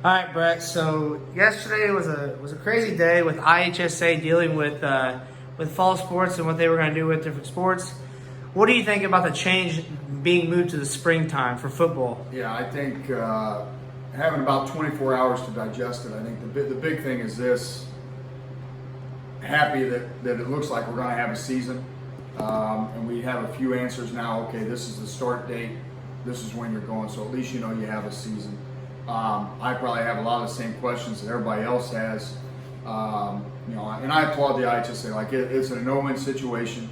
All right, Brett. So yesterday was a crazy day with IHSA dealing with fall sports and what they were going to do with different sports. What do you think about the change being moved to the springtime for football? Yeah, I think having about 24 hours to digest it. I think the big thing is this. Happy that it looks like we're going to have a season, and we have a few answers now. Okay, this is the start date. This is when you're going. So at least you know you have a season. I probably have a lot of the same questions that everybody else has. And I applaud the IHSA. Like it's a no-win situation.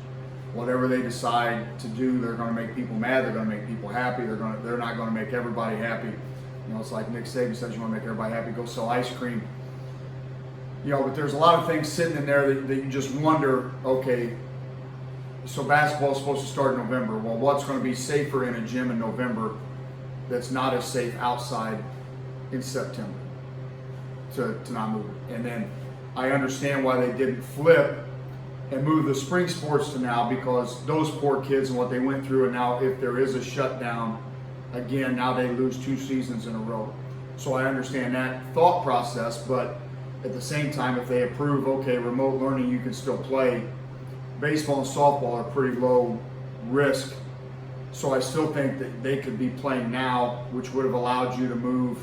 Whatever they decide to do, they're going to make people mad. They're going to make people happy. They're not going to make everybody happy. It's like Nick Saban says, you want to make everybody happy, go sell ice cream. But there's a lot of things sitting in there that you just wonder. Okay, so basketball is supposed to start in November. Well, what's going to be safer in a gym in November that's not as safe outside in September to not move it? And then I understand why they didn't flip and move the spring sports to now, because those poor kids and what they went through, and now if there is a shutdown again, now they lose 2 seasons in a row. So I understand that thought process, but at the same time, if they approve, okay, remote learning, you can still play. Baseball and softball are pretty low risk. So I still think that they could be playing now, which would have allowed you to move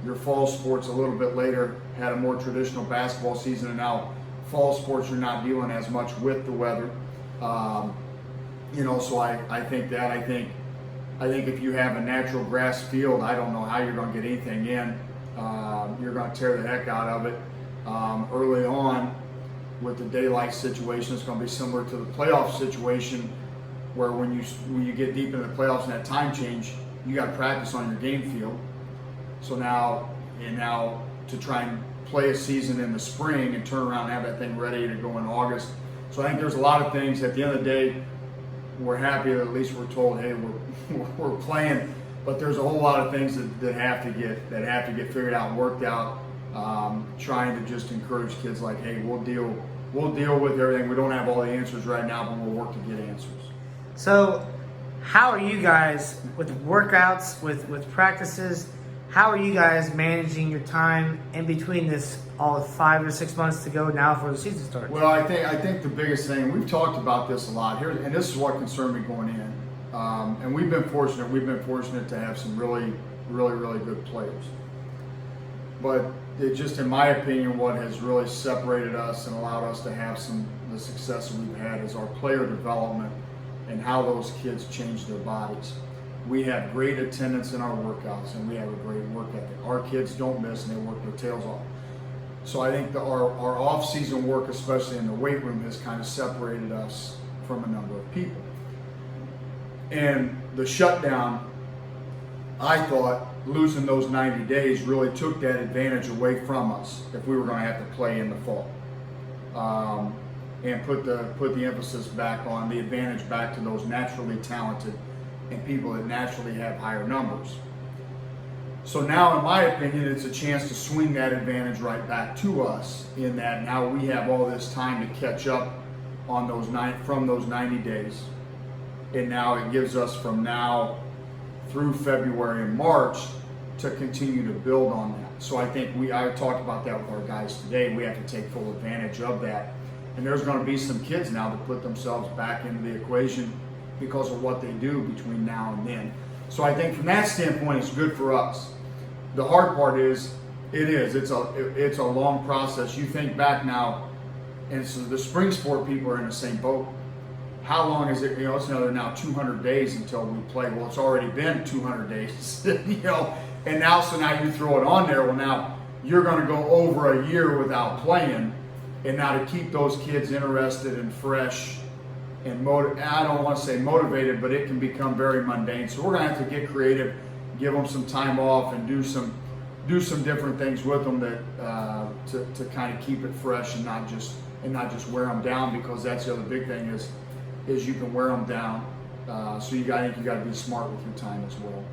your fall sports a little bit later, had a more traditional basketball season, and now fall sports you're not dealing as much with the weather. So I think that. I think if you have a natural grass field, I don't know how you're going to get anything in. You're going to tear the heck out of it. Early on with the daylight situation, it's going to be similar to the playoff situation, where when you get deep into the playoffs and that time change, you got to practice on your game field. So now to try and play a season in the spring and turn around and have that thing ready to go in August. So I think there's a lot of things. At the end of the day, we're happy that at least we're told, hey, we're playing. But there's a whole lot of things that have to get figured out and worked out. Trying to just encourage kids, like, hey, we'll deal with everything. We don't have all the answers right now, but we'll work to get answers. So how are you guys with workouts, with practices? How are you guys managing your time in between this all 5 or 6 months to go now for the season starts? Well, I think the biggest thing, we've talked about this a lot here, and this is what concerned me going in. And we've been fortunate to have some really, really, really good players. But it just, in my opinion, what has really separated us and allowed us to have the success that we've had is our player development and how those kids change their bodies. We have great attendance in our workouts, and we have a great work ethic. Our kids don't miss, and they work their tails off. So I think our off-season work, especially in the weight room, has kind of separated us from a number of people. And the shutdown, I thought, losing those 90 days really took that advantage away from us if we were going to have to play in the fall, and put the emphasis back on the advantage back to those naturally talented and people that naturally have higher numbers. So now, in my opinion, it's a chance to swing that advantage right back to us, in that now we have all this time to catch up on from those 90 days, and now it gives us from now through February and March to continue to build on that. So I think I talked about that with our guys today. We have to take full advantage of that. And there's going to be some kids now that put themselves back into the equation because of what they do between now and then. So I think from that standpoint, it's good for us. The hard part is, it's a long process. You think back now, and so the spring sport people are in the same boat. How long is it? It's another now 200 days until we play. Well, it's already been 200 days, and now you throw it on there. Well, now you're going to go over a year without playing, and now to keep those kids interested and fresh and I don't want to say motivated, but it can become very mundane. So we're going to have to get creative, give them some time off, and do some different things with them that to kind of keep it fresh and not just wear them down, because that's the other big thing is you can wear them down. So I think you got to be smart with your time as well.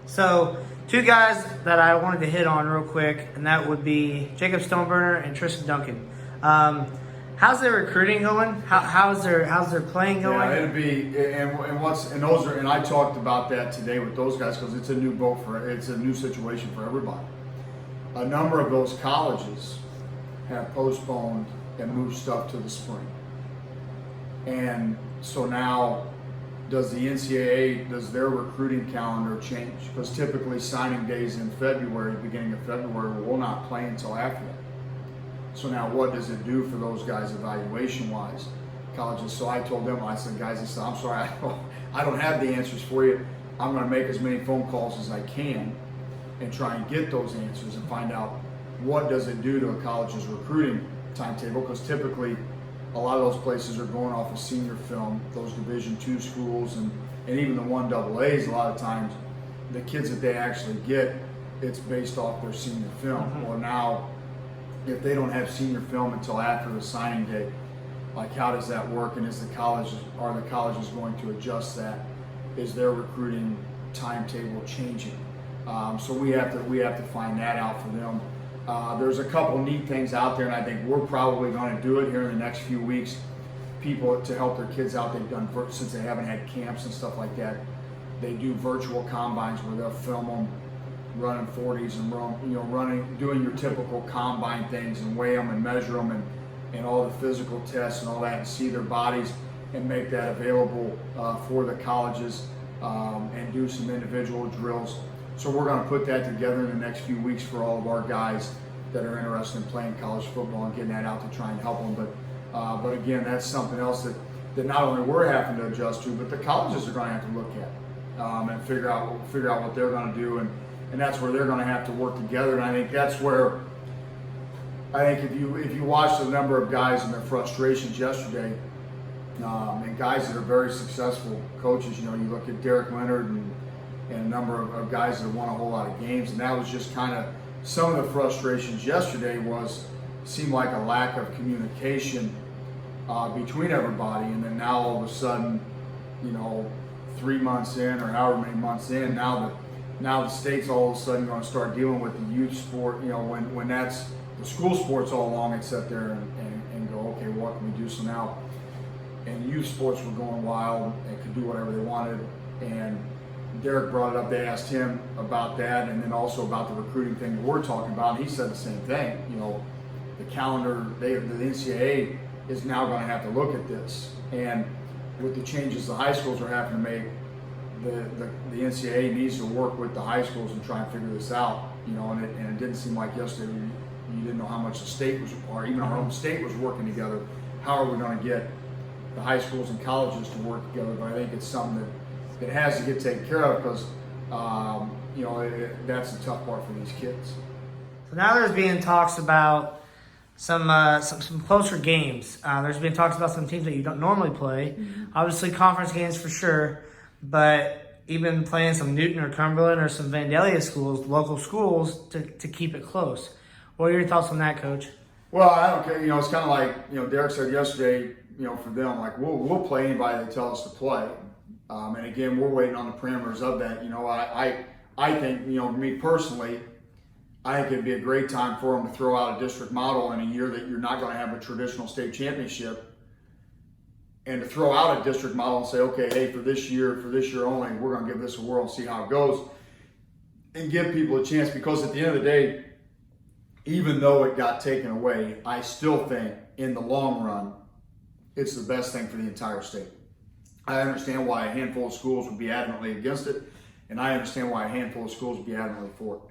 So 2 guys that I wanted to hit on real quick, and that would be Jacob Stoneburner and Tristan Duncan. How's their recruiting going? How's their playing going? Yeah, it'd be and I talked about that today with those guys, because it's a new situation for everybody. a number of those colleges have postponed and moved stuff to the spring. And so now, does the NCAA, does their recruiting calendar change? Because typically signing days in February, beginning of February, will not play until after that. So now what does it do for those guys evaluation-wise, colleges? So I told them, I said, guys, I'm sorry, I don't have the answers for you. I'm going to make as many phone calls as I can and try and get those answers and find out what does it do to a college's recruiting timetable, because typically a lot of those places are going off of senior film, those Division II schools and even the 1AAs. A lot of times the kids that they actually get, it's based off their senior film. Mm-hmm. Well, now if they don't have senior film until after the signing day, like how does that work? And are the colleges going to adjust that? Is their recruiting timetable changing? So we have to find that out for them. There's a couple neat things out there, and I think we're probably going to do it here in the next few weeks. People to help their kids out, they've done, since they haven't had camps and stuff like that, they do virtual combines where they'll film them running 40s and doing your typical combine things and weigh them and measure them and all the physical tests and all that, and see their bodies and make that available for the colleges and do some individual drills. So we're going to put that together in the next few weeks for all of our guys that are interested in playing college football and getting that out to try and help them. But again, that's something else that not only we're having to adjust to, but the colleges are going to have to look at and figure out what they're going to do, and that's where they're going to have to work together. And I think that's where if you watch the number of guys and their frustrations yesterday, and guys that are very successful coaches, you look at Derek Leonard and a number of guys that have won a whole lot of games, and that was just kind of some of the frustrations yesterday. Seemed like a lack of communication between everybody, and then now all of a sudden, 3 months in or however many months in, now the state's all of a sudden going to start dealing with the youth sport. When that's the school sports all along, and sit there and go, okay, what can we do? So now, and youth sports were going wild and could do whatever they wanted, and Derek brought it up. They asked him about that, and then also about the recruiting thing that we're talking about. And he said the same thing. The calendar, the NCAA is now going to have to look at this, and with the changes the high schools are having to make, the NCAA needs to work with the high schools and try and figure this out. And it didn't seem like yesterday you didn't know how much the state was, or even our own state was working together. How are we going to get the high schools and colleges to work together? But I think it's something that has to get taken care of, because that's the tough part for these kids. So now there's being talks about some closer games. There's been talks about some teams that you don't normally play. Mm-hmm. Obviously, conference games for sure, but even playing some Newton or Cumberland or some Vandalia schools, local schools, to keep it close. What are your thoughts on that, Coach? Well, I don't care. It's kind of like Derek said yesterday. For them, like we'll play anybody that tell us to play. And again, we're waiting on the parameters of that. I think, me personally, I think it'd be a great time for them to throw out a district model in a year that you're not going to have a traditional state championship, and to throw out a district model and say, okay, hey, for this year only, we're going to give this a whirl and see how it goes, and give people a chance. Because at the end of the day, even though it got taken away, I still think in the long run, it's the best thing for the entire state. I understand why a handful of schools would be adamantly against it, and I understand why a handful of schools would be adamantly for it.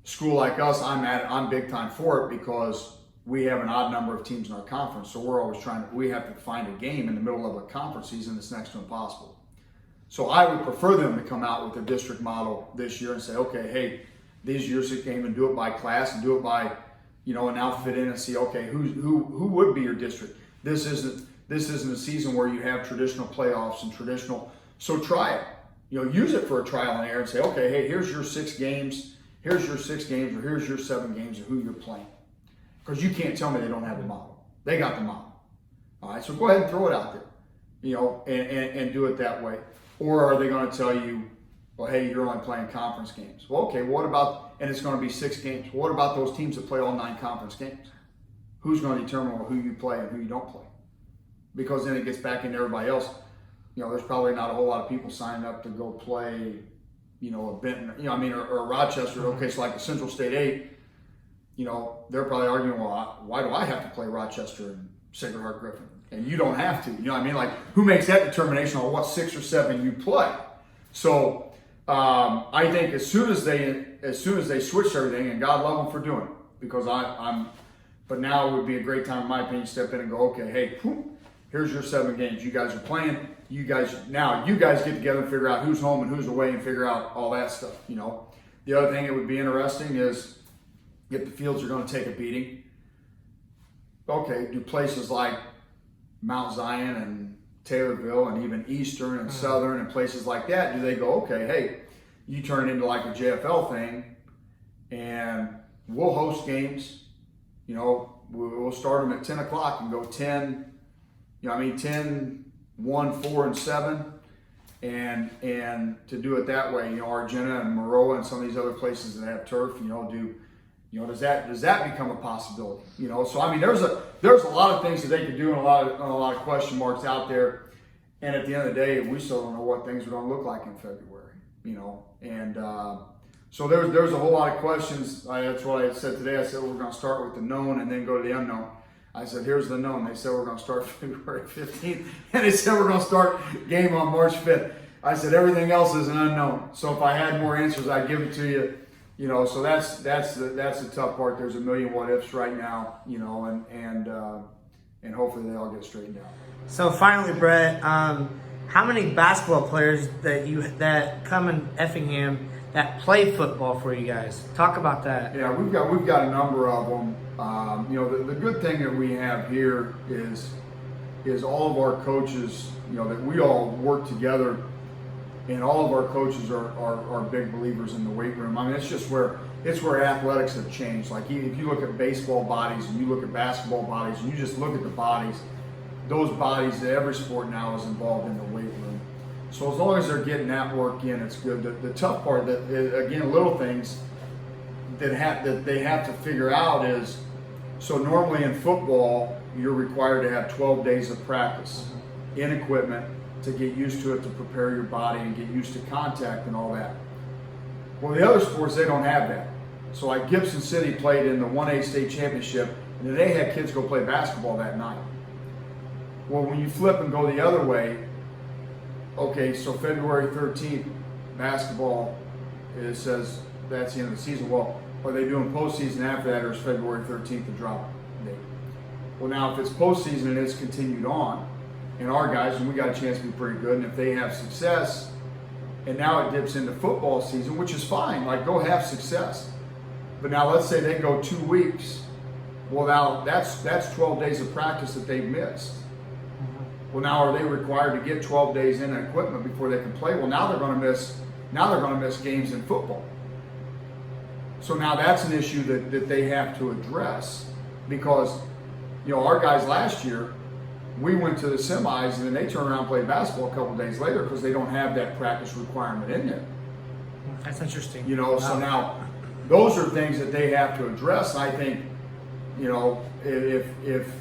A school like us, I'm big time for it, because we have an odd number of teams in our conference, so we're always we have to find a game in the middle of a conference season that's next to impossible. So I would prefer them to come out with a district model this year and say, okay, hey, these years it came and do it by class and do it by, and now fit in and see, okay, who would be your district? This isn't a season where you have traditional playoffs and traditional, so try it. Use it for a trial and error and say, okay, hey, here's your 6 games, or here's your 7 games of who you're playing. Because you can't tell me they don't have the model. They got the model. All right, so go ahead and throw it out there, and do it that way. Or are they going to tell you, well, hey, you're only playing conference games? Well, okay, what about, and it's going to be 6 games. What about those teams that play all 9 conference games? Who's going to determine who you play and who you don't play? Because then it gets back into everybody else. There's probably not a whole lot of people signing up to go play, a Benton, or a Rochester. Okay, so like the Central State 8, they're probably arguing, well, why do I have to play Rochester and Sacred Heart Griffin? And you don't have to. You know what I mean? Like, who makes that determination on what 6 or 7 you play? So I think as soon as they switch everything, and God love them for doing it, because but now it would be a great time, in my opinion, to step in and go, okay, hey, here's your 7 games. You guys are playing. You guys get together and figure out who's home and who's away and figure out all that stuff. The other thing that would be interesting is if the fields are going to take a beating. Okay, do places like Mount Zion and Taylorville and even Eastern and Southern and places like that, do they go, okay, hey, you turn it into like a JFL thing and we'll host games, we'll start them at 10 o'clock and go 10, 10, 1, 4, and 7. And to do it that way, Argenta and Maroa and some of these other places that have turf, does that become a possibility? So I mean, there's a lot of things that they could do and a lot of question marks out there. And at the end of the day, we still don't know what things are going to look like in February. And so there's a whole lot of questions. That's what I said today. I said we're going to start with the known and then go to the unknown. I said, here's the known. They said we're going to start February 15th, and they said we're going to start game on March 5th. I said everything else is an unknown. So if I had more answers, I'd give it to you. So that's the tough part. There's a million what ifs right now, and hopefully they all get straightened out. So finally, Brett, how many basketball players that come in Effingham that play football for you guys? Talk about that. Yeah, we've got a number of them. The good thing that we have here is all of our coaches, that we all work together. And all of our coaches are big believers in the weight room. I mean, it's where athletics have changed. Like if you look at baseball bodies and you look at basketball bodies and you just look at the bodies, those bodies, every sport now is involved in the weight room. So as long as they're getting that work in, it's good. The tough part, again, little things that they have to figure out is, so normally in football, you're required to have 12 days of practice in equipment to get used to it, to prepare your body and get used to contact and all that. Well, the other sports, they don't have that. So like Gibson City played in the 1A state championship, and they had kids go play basketball that night. Well, when you flip and go the other way, okay, so February 13th, basketball, it says that's the end of the season. Well, are they doing postseason after that, or is February 13th the drop date? Well, now if it's postseason and it's continued on, and our guys, and we got a chance to be pretty good, and if they have success, and now it dips into football season, which is fine, like go have success. But now let's say they go 2 weeks. Well, now that's 12 days of practice that they've missed. Well, now are they required to get 12 days in equipment before they can play? Well, now they're going to miss games in football. So now that's an issue that they have to address, because our guys last year, we went to the semis and then they turned around and played basketball a couple days later because they don't have that practice requirement in there. That's interesting. So now those are things that they have to address. And I think, if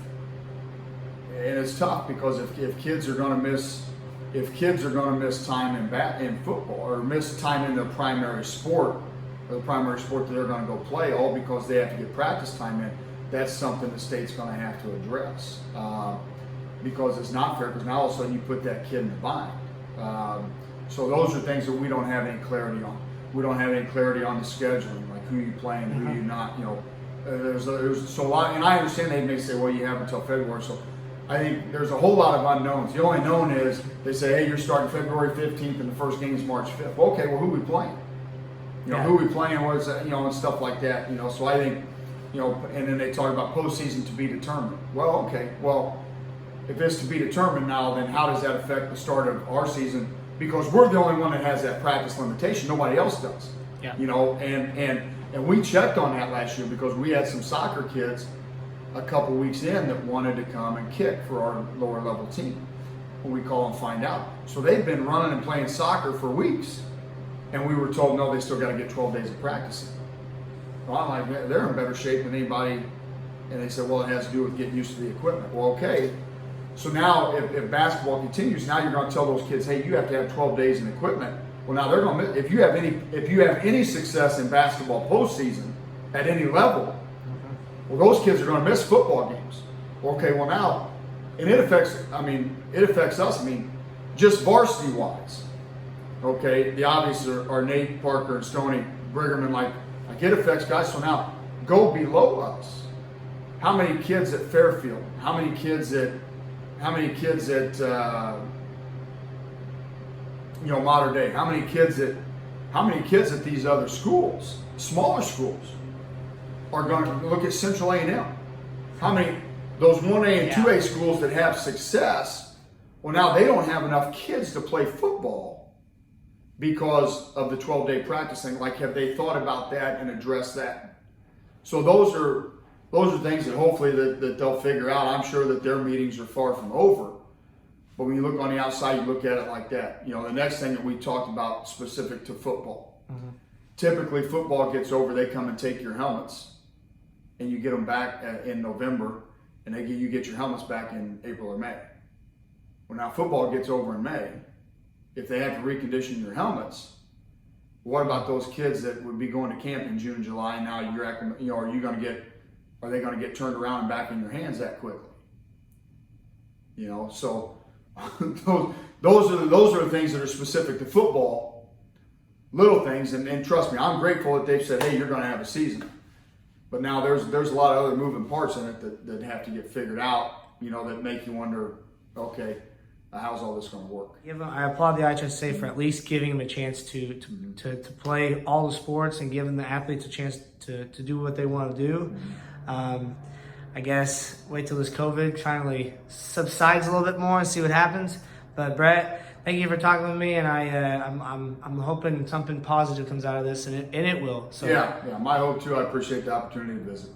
and it's tough because if kids are going to miss time in football or miss time in their primary sport, or the primary sport that they're going to go play, all because they have to get practice time in, that's something the state's going to have to address. Because it's not fair, because now all of a sudden you put that kid in the bind. So those are things that we don't have any clarity on. We don't have any clarity on the scheduling, like who you playing, who you not. There's so a lot, and I understand they may say, well, you have until February. So I think there's a whole lot of unknowns. The only known is they say, hey, you're starting February 15th, and the first game is March 5th. Okay, well, who are we playing? Who are we playing? What is that? And stuff like that. So I think, and then they talk about postseason to be determined. Well, okay, well, if it's to be determined now, then how does that affect the start of our season? Because we're the only one that has that practice limitation. Nobody else does. Yeah. And we checked on that last year because we had some soccer kids a couple weeks in that wanted to come and kick for our lower level team. When we call and find out. So they've been running and playing soccer for weeks. And we were told, no, they still got to get 12 days of practice. Well, I'm like, they're in better shape than anybody. And they said, well, it has to do with getting used to the equipment. Well, okay. So now if basketball continues, now you're going to tell those kids, hey, you have to have 12 days in equipment. Well, now they're going to, if you have any success in basketball postseason at any level, Well, those kids are going to miss football games. Okay, well now, and it affects us. I mean, just varsity wise. Okay, the obvious are Nate, Parker, and Stoney, Brigham, and like it affects guys. So now, go below us. How many kids at Fairfield? How many kids at Mater Dei? How many kids at these other schools, smaller schools, are going to look at Central A&M? How many those 1A and 2A schools that have success? Well, now they don't have enough kids to play football because of the 12-day practicing. Like, have they thought about that and addressed that? So those are things that hopefully that they'll figure out. I'm sure that their meetings are far from over. But when you look on the outside, you look at it like that. You know, the next thing that we talked about specific to football. Mm-hmm. Typically, football gets over, they come and take your helmets, and you get them back in November, and you get your helmets back in April or May. Well, now football gets over in May. If they have to recondition your helmets, what about those kids that would be going to camp in June, July? And now are they going to get turned around and back in your hands that quickly? You know, so those are the things that are specific to football, little things. And trust me, I'm grateful that they've said, hey, you're going to have a season. But now there's a lot of other moving parts in it that have to get figured out, you know, that make you wonder, okay, how's all this going to work? I applaud the IHSA for at least giving them a chance to play all the sports and giving the athletes a chance to do what they want to do. I guess wait till this COVID finally subsides a little bit more and see what happens. But Brett, thank you for talking with me, and I'm hoping something positive comes out of this, and it will. So yeah, my hope too. I appreciate the opportunity to visit.